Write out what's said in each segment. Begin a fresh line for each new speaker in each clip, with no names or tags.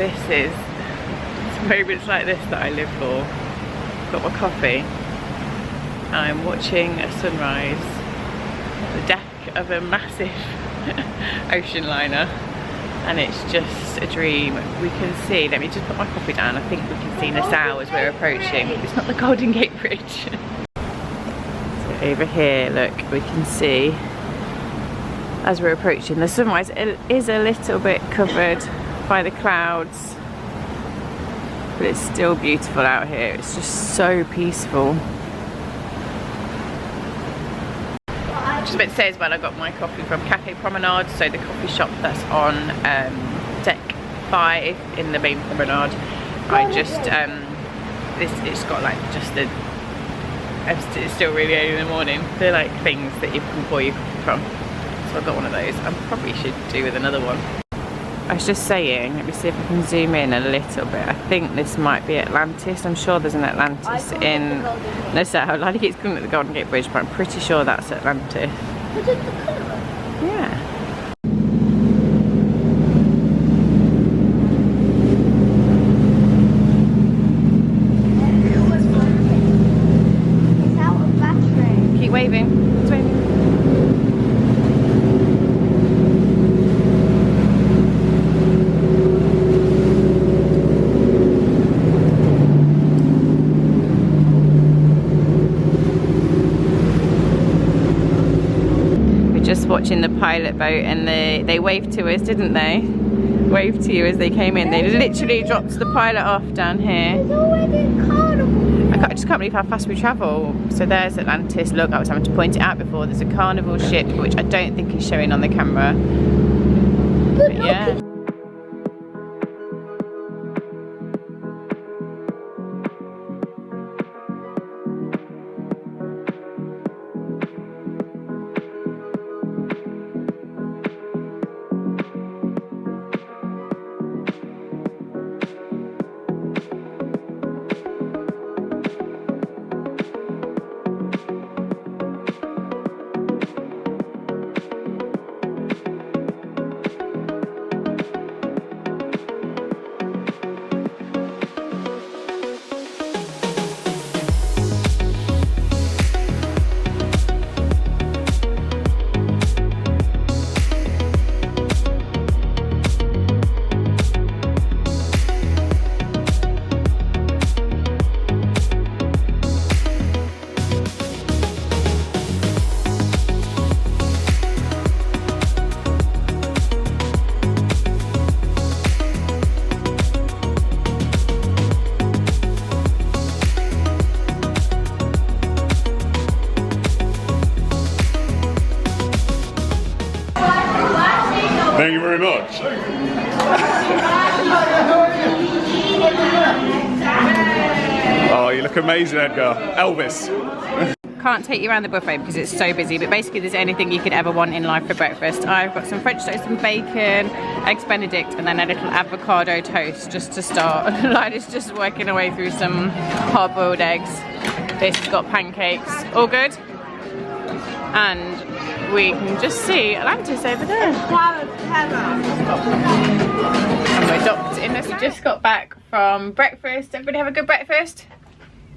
this is, it's moments like this that I live for. Got my coffee. I'm watching a sunrise on the deck of a massive ocean liner, and it's just a dream. We can see, let me just put my coffee down, I think we can see Nassau as we're approaching. It's not the Golden Gate Bridge. So over here, look, we can see as we're approaching the sunrise. It is a little bit covered by the clouds, but it's still beautiful out here. It's just so peaceful. Just about to say as well, I got my coffee from Cafe Promenade, so the coffee shop that's on deck 5 in the main promenade. I just it's got like just the, it's still really early in the morning, they're like things that you can pour your coffee from, so I got one of those. I probably should do with another one. I was just saying, let me see if I can zoom in a little bit. I think this might be Atlantis. I'm sure there's an Atlantis in Nassau. Lyla keeps calling it the Golden Gate Bridge, but I'm pretty sure that's Atlantis.
Was it the colour?
Yeah.
It's out of battery.
Keep waving. It's waving. Just watching the pilot boat, and they waved to us, didn't they? Waved to you as they came in. They literally dropped the pilot off down here.
There's already a carnival.
I just can't believe how fast we travel. So there's Atlantis. Look, I was having to point it out before. There's a carnival ship, which I don't think is showing on the camera. But yeah.
Thank you very much. Oh, you look amazing, Edgar. Elvis.
Can't take you around the buffet because it's so busy, but basically there's anything you could ever want in life for breakfast. I've got some French toast and bacon, eggs Benedict, and then a little avocado toast just to start. Lyla's just working her way through some hard-boiled eggs. This has got pancakes. All good? And we can just see Atlantis over there. And we're docked in this. We just got back from breakfast. Everybody have a good breakfast?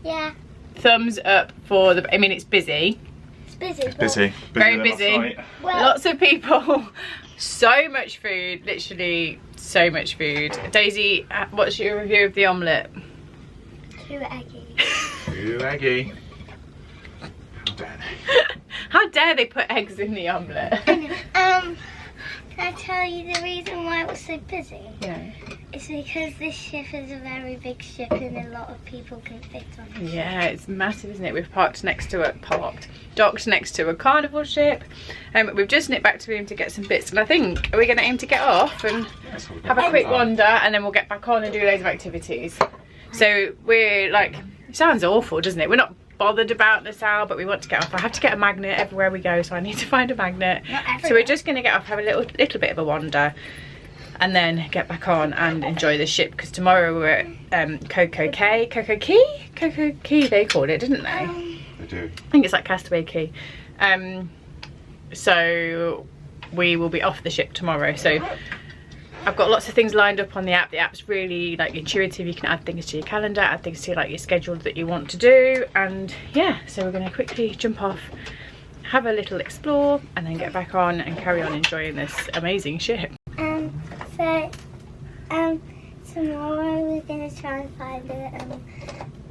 Yeah.
Thumbs up for the, I mean, it's busy.
It's busy.
It's busy.
Very busy.
Well,
lots of people. So much food. Literally so much food. Daisy, what's your review of the omelette?
too eggy.
Too eggy. How dare they?
How dare they put eggs in the omelette?
Can I tell you the reason why it was so busy?
Yeah.
It's because this ship is a very big ship and a lot of people can fit on it.
Yeah, it's massive, isn't it? We've docked next to a carnival ship. We've just nipped back to the room to get some bits, and I think we're going to aim to get off and have a quick wander, and then we'll get back on and do loads of activities. So we're like, it sounds awful, doesn't it? We're not bothered about Nassau, but we want to get off. I have to get a magnet everywhere we go, so I need to find a magnet. So we're just going to get off, have a little bit of a wander, and then get back on and enjoy the ship, because tomorrow we're at Coco Key they called it, didn't they?
They do.
I think it's like Castaway Key. So we will be off the ship tomorrow, so I've got lots of things lined up on the app. The app's really like intuitive. You can add things to your calendar, add things to like your schedule that you want to do. And yeah, so we're gonna quickly jump off, have a little explore, and then get back on and carry on enjoying this amazing ship.
Tomorrow we're gonna try and find a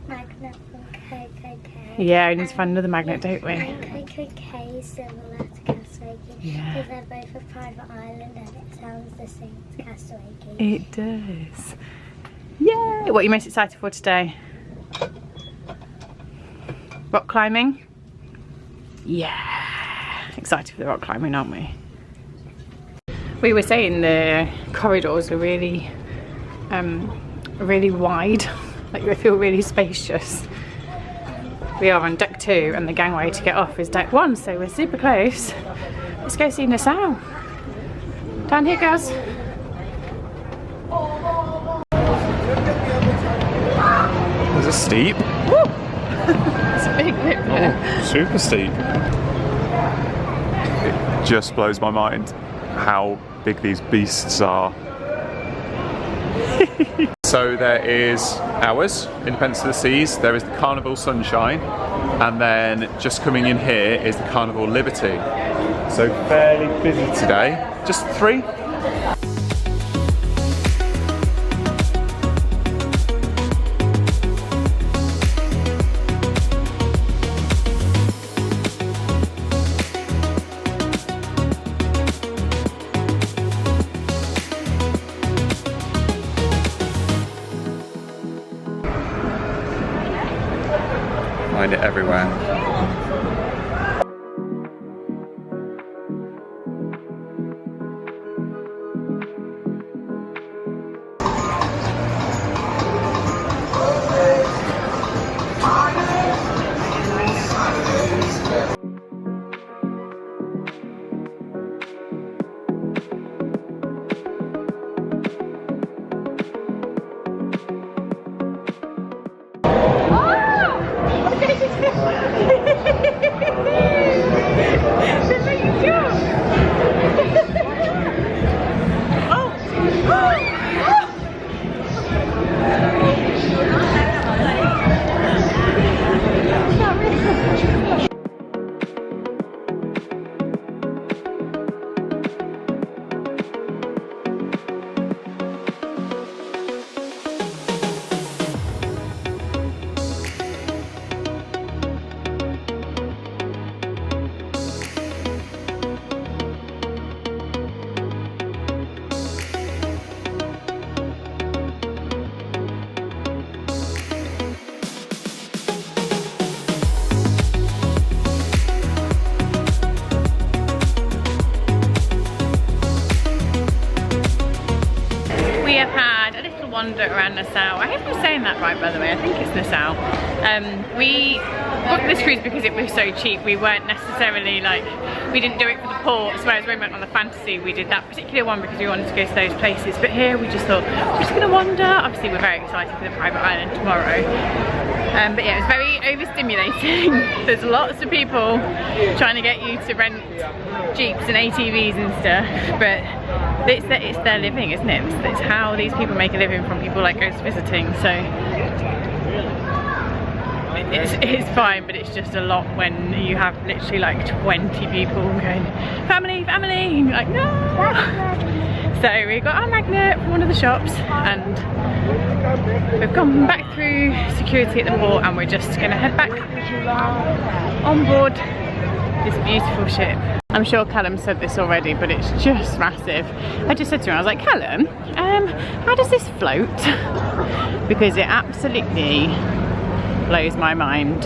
magnet from KKK.
Yeah, we need to find another magnet, don't we?
And KKK is similar to Castaway Cay.
Yeah.
Because they're both a private island and it sounds the same as Castaway Cay.
It does. Yay! What are you most excited for today? Rock climbing? Yeah! Excited for the rock climbing, aren't we? We were saying the corridors are really wide, like they feel really spacious. We are on deck 2 and the gangway to get off is deck 1, so we're super close. Let's go see Nassau. Down here, girls.
Is it steep?
Woo! It's a big lip there.
Oh, super steep. It just blows my mind how big these beasts are. So there is ours, Independence of the Seas, there is the Carnival Sunshine, and then just coming in here is the Carnival Liberty. So fairly busy today. Just 3. Find it everywhere.
wander around Nassau. I hope I'm saying that right, by the way. I think it's Nassau. We booked this cruise because it was so cheap. We weren't necessarily like, we didn't do it for the ports, whereas when we went on the Fantasy we did that particular one because we wanted to go to those places. But here we just thought we're just going to wander. Obviously we're very excited for the private island tomorrow. But yeah, it was very overstimulating. There's lots of people trying to get you to rent Jeeps and ATVs and stuff, but it's their living, isn't it? It's how these people make a living from people like us visiting. So it's fine, but it's just a lot when you have literally like 20 people going, family, family, and you're like, no! So we got our magnet from one of the shops and we've gone back through security at the port and we're just gonna head back on board this beautiful ship. I'm sure Callum said this already, but it's just massive. I just said to him, I was like, Callum, how does this float? Because it absolutely blows my mind.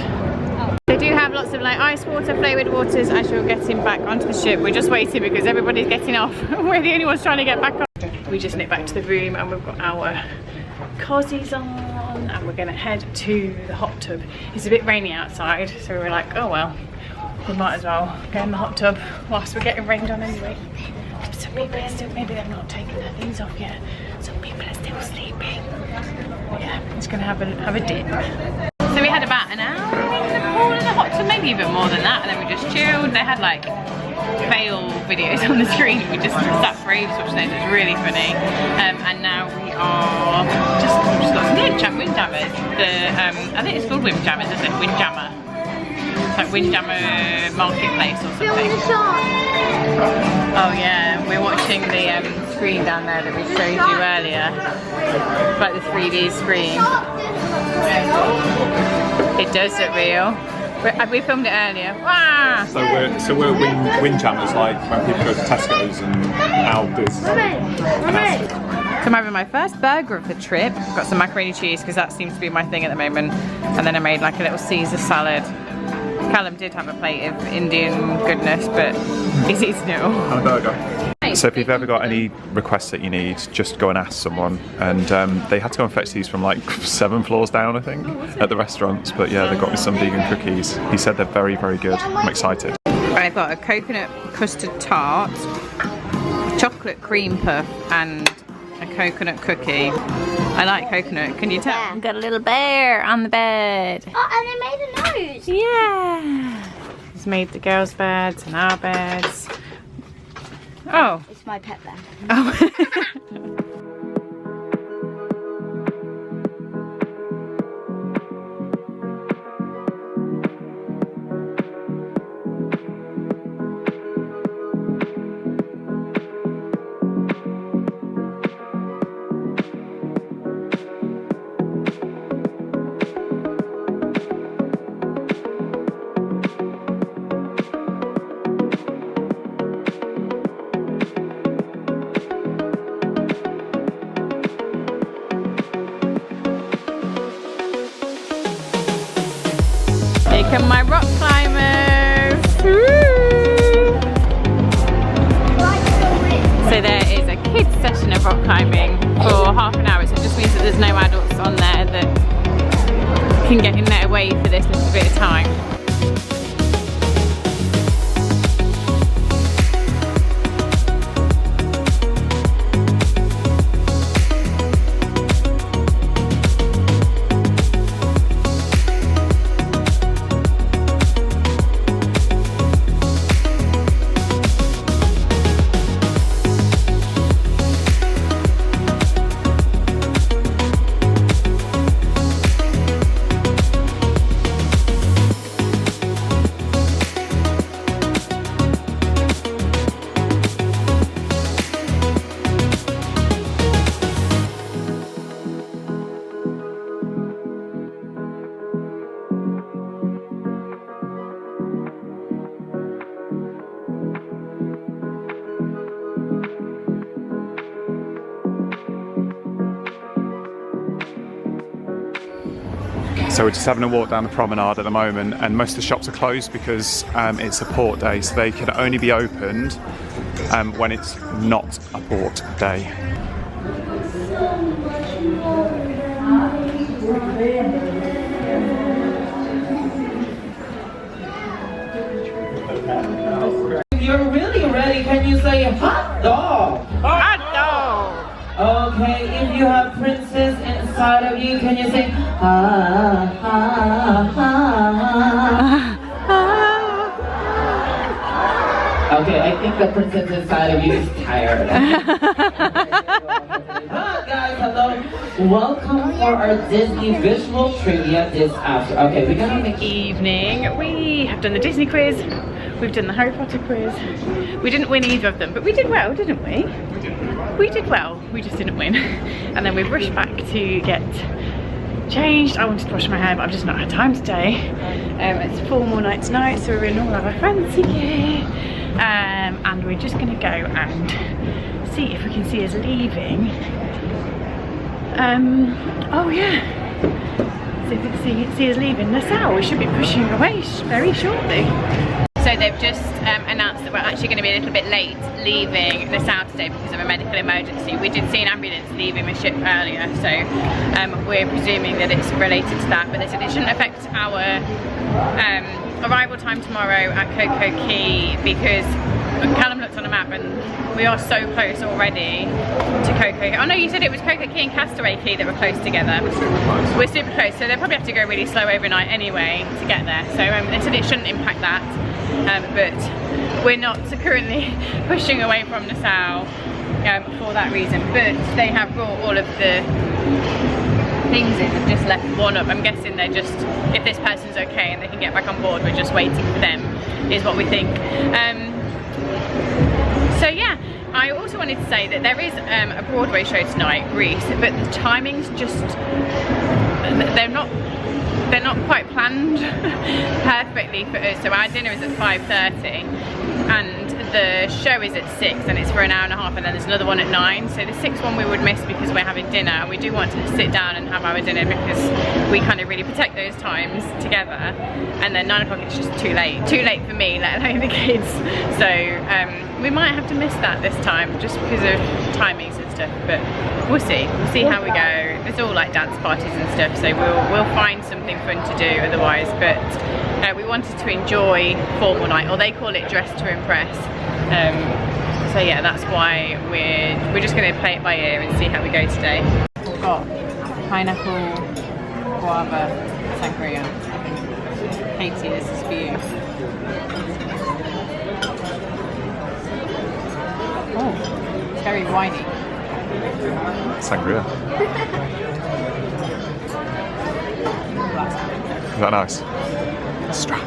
They do have lots of like ice water, flavoured waters as you're getting back onto the ship. We're just waiting because everybody's getting off. We're the only ones trying to get back on. We just nipped back to the room and we've got our cozies on and we're going to head to the hot tub. It's a bit rainy outside, so we were like, oh well, we might as well go in the hot tub whilst we're getting rained on anyway. Some people are still, maybe they've not taken their things off yet. Some people are still sleeping. Yeah, just going to have a dip. So we had about an hour in the pool in the hot tub, maybe even more than that, and then we just chilled. They had like fail videos on the screen. We just sat for ages watching those. It was really funny. And now we are just got some Windjammers. I think it's called Windjammers, isn't it? Windjammer. It's like Windjammer Marketplace or something. Oh yeah, we're watching the screen down there that we showed you earlier. It's like the 3D screen. It does look real. We filmed it earlier. Wow.
So we're windjammers, like when people go to Tesco's and Aldi's.
So I'm having my first burger of the trip. Got some macaroni cheese because that seems to be my thing at the moment. And then I made like a little Caesar salad. Callum did have a plate of Indian goodness, but he's eating it all.
And a burger. So if you've ever got any requests that you need, just go and ask someone. And they had to go and fetch these from like 7 floors down, I think, at the restaurants. But yeah, they got me some vegan cookies. He said they're very, very good. I'm excited.
I've got a coconut custard tart, chocolate cream puff, and a coconut cookie. I like coconut. Can you tell?
Yeah.
We've got a little bear on the bed.
Oh, and they made a nose.
Yeah. He's made the girls' beds and our beds. Oh.
It's my pet bear.
Oh. Here come my rock climbers. Woo! So there is a kids session of rock climbing for half an hour. So it just means that there's no adults on there that can get in their way for this little bit of time.
So we're just having a walk down the promenade at the moment, and most of the shops are closed because it's a port day, so they can only be opened when it's not a port day.
If you're really ready, can you say hot dog?
Hot dog!
Okay, if you have princess inside of you, can you say ha ha ha? Okay, I think the princess inside of you is tired. Hi guys, hello. Welcome for our Disney visual trivia this after. Okay, we're gonna make
Evening. We have done the Disney quiz. We've done the Harry Potter quiz. We didn't win either of them, but we did well, didn't we? We did well, we just didn't win. And then we rushed back to get changed. I wanted to wash my hair, but I've just not had time today. It's 4 more nights tonight, so we're in all of our fancy gear. And we're just gonna go and see if we can see us leaving. Oh yeah. So if we can see us leaving Nassau, we should be pushing away very shortly. So they've just announced that we're actually going to be a little bit late leaving Nassau today because of a medical emergency. We did see an ambulance leaving the ship earlier, so we're presuming that it's related to that, but they said it shouldn't affect our arrival time tomorrow at Coco Key because Callum looked on a map and we are so close already to Coco Key. Oh no, you said it was Coco Key and Castaway Key that were close together. We're super close, so they'll probably have to go really slow overnight anyway to get there. So they said it shouldn't impact that. But we're not currently pushing away from Nassau for that reason, but they have brought all of the things in and just left one up. I'm guessing they're just, if this person's okay and they can get back on board, we're just waiting for them, is what we think. So yeah, I also wanted to say that there is a Broadway show tonight, Grease, but the timings just, they're not quite planned perfectly for us. So our dinner is at 5:30 and the show is at 6 and it's for an hour and a half, and then there's another one at 9. So the 6th one we would miss because we're having dinner. We do want to sit down and have our dinner because we kind of really protect those times together. And then 9 o'clock it's just too late for me, let alone the kids. So we might have to miss that this time just because of timings and stuff, but we'll see how we go. There's all like dance parties and stuff, so we'll find something fun to do otherwise, but we wanted to enjoy formal night, or they call it dress to impress. So yeah, that's why we're just going to play it by ear and see how we go today. We've got pineapple guava sangria. Katie, this is for you. Oh, it's very winey.
Sangria. Is that nice? Strong.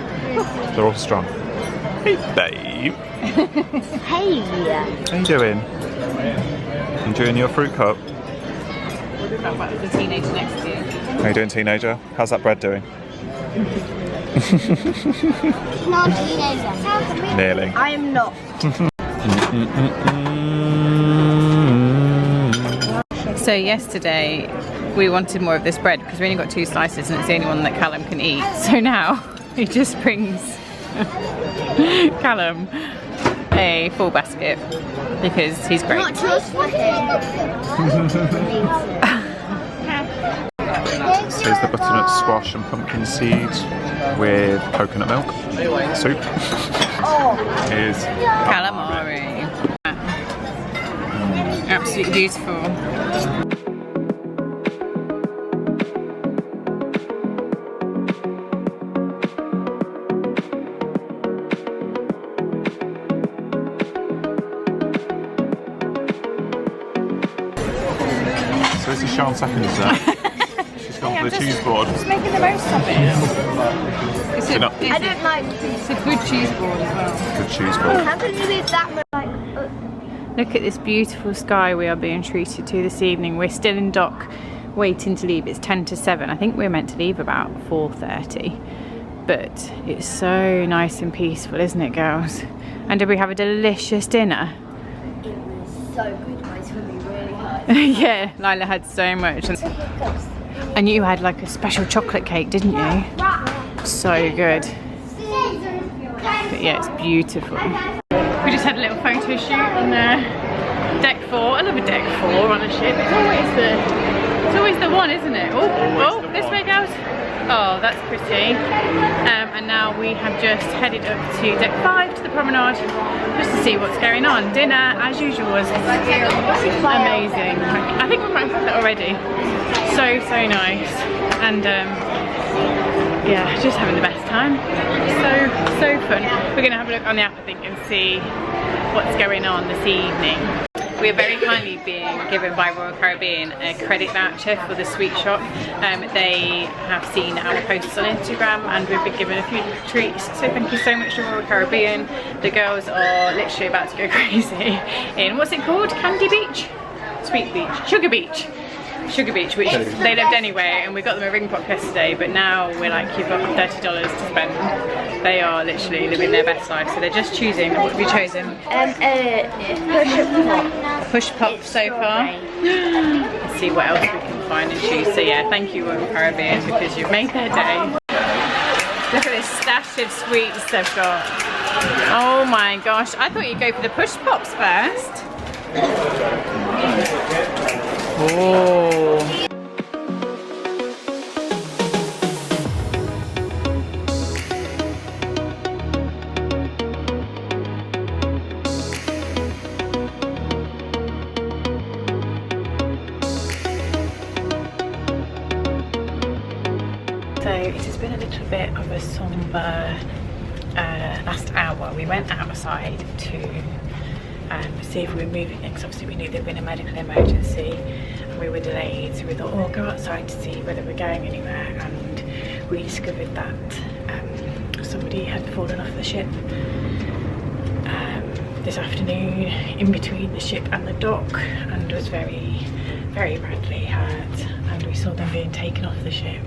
They're all strong. Hey, babe.
Hey.
How you doing? Enjoying your fruit cup?
Talk about the teenager next to you.
How you doing, teenager? How's that bread doing?
Not a teenager.
Nearly.
I am not.
So yesterday we wanted more of this bread because we only got 2 slices and it's the only one that Callum can eat. So now he just brings Callum a full basket because he's great.
Not just for him.
Here's the butternut squash and pumpkin seeds with coconut milk soup. Here's
Calamari. Absolutely beautiful.
So this is Sean's second dessert. She's gone for the cheese board.
Just making the most of it.
I don't like
It's a good cheese board as well.
Good cheese board.
How can you leave that much?
Look at this beautiful sky we are being treated to this evening. We're still in dock waiting to leave. It's 10 to 7. I think we're meant to leave about 4:30. But it's so nice and peaceful, isn't it, girls? And did we have a delicious dinner?
It was so good. My tummy really hurt.
Yeah, Lyla had so much. And you had like a special chocolate cake, didn't you? So good. But yeah, it's beautiful. We just had a little photo shoot on deck 4. I love a deck 4 on a ship. It's always the one, isn't it? Oh, this way, girls. Oh, that's pretty. And now we have just headed up to deck 5 to the promenade just to see what's going on. Dinner, as usual, was amazing. I think we might have had that already. So nice. And yeah, just having the best time. So fun. We're going to have a look on the app, I think, and see what's going on this evening. We are very kindly being given by Royal Caribbean a credit voucher for the sweet shop. They have seen our posts on Instagram and we've been given a few treats. So thank you so much to Royal Caribbean. The girls are literally about to go crazy in, what's it called? Candy Beach? Sweet Beach? Sugar Beach, which they lived anyway, and we got them a ring pop yesterday, but now we're like, you've got $30 to spend. They are literally living their best life, so they're just choosing. What have you chosen? Push pop so far. Let's see what else we can find and choose. So yeah, thank you Royal Caribbean because you've made their day. Look at this stash of sweets they've got. Oh my gosh, I thought you'd go for the push pops first. Oh. So it has been a little bit of a somber last hour. We went outside to see if we were moving it, because obviously we knew there'd been a medical emergency and we were delayed, so we thought, oh, go outside to see whether we're going anywhere, and we discovered that somebody had fallen off the ship this afternoon in between the ship and the dock, and was very, very badly hurt, and we saw them being taken off the ship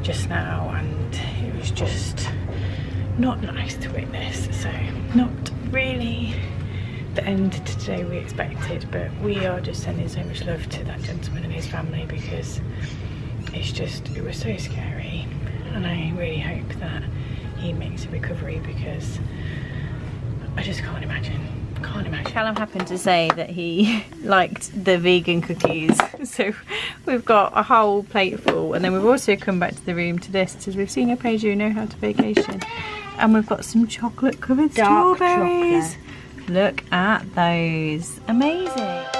just now, and it was just not nice to witness. So not really the end to today we expected, but we are just sending so much love to that gentleman and his family, because it was so scary, and I really hope that he makes a recovery, because I just can't imagine. Callum happened to say that he liked the vegan cookies, so we've got a whole plate full, and then we've also come back to the room to this, because we've seen a page you know how to vacation, and we've got some chocolate covered
Dark
strawberries.
chocolate.
Look at those, amazing.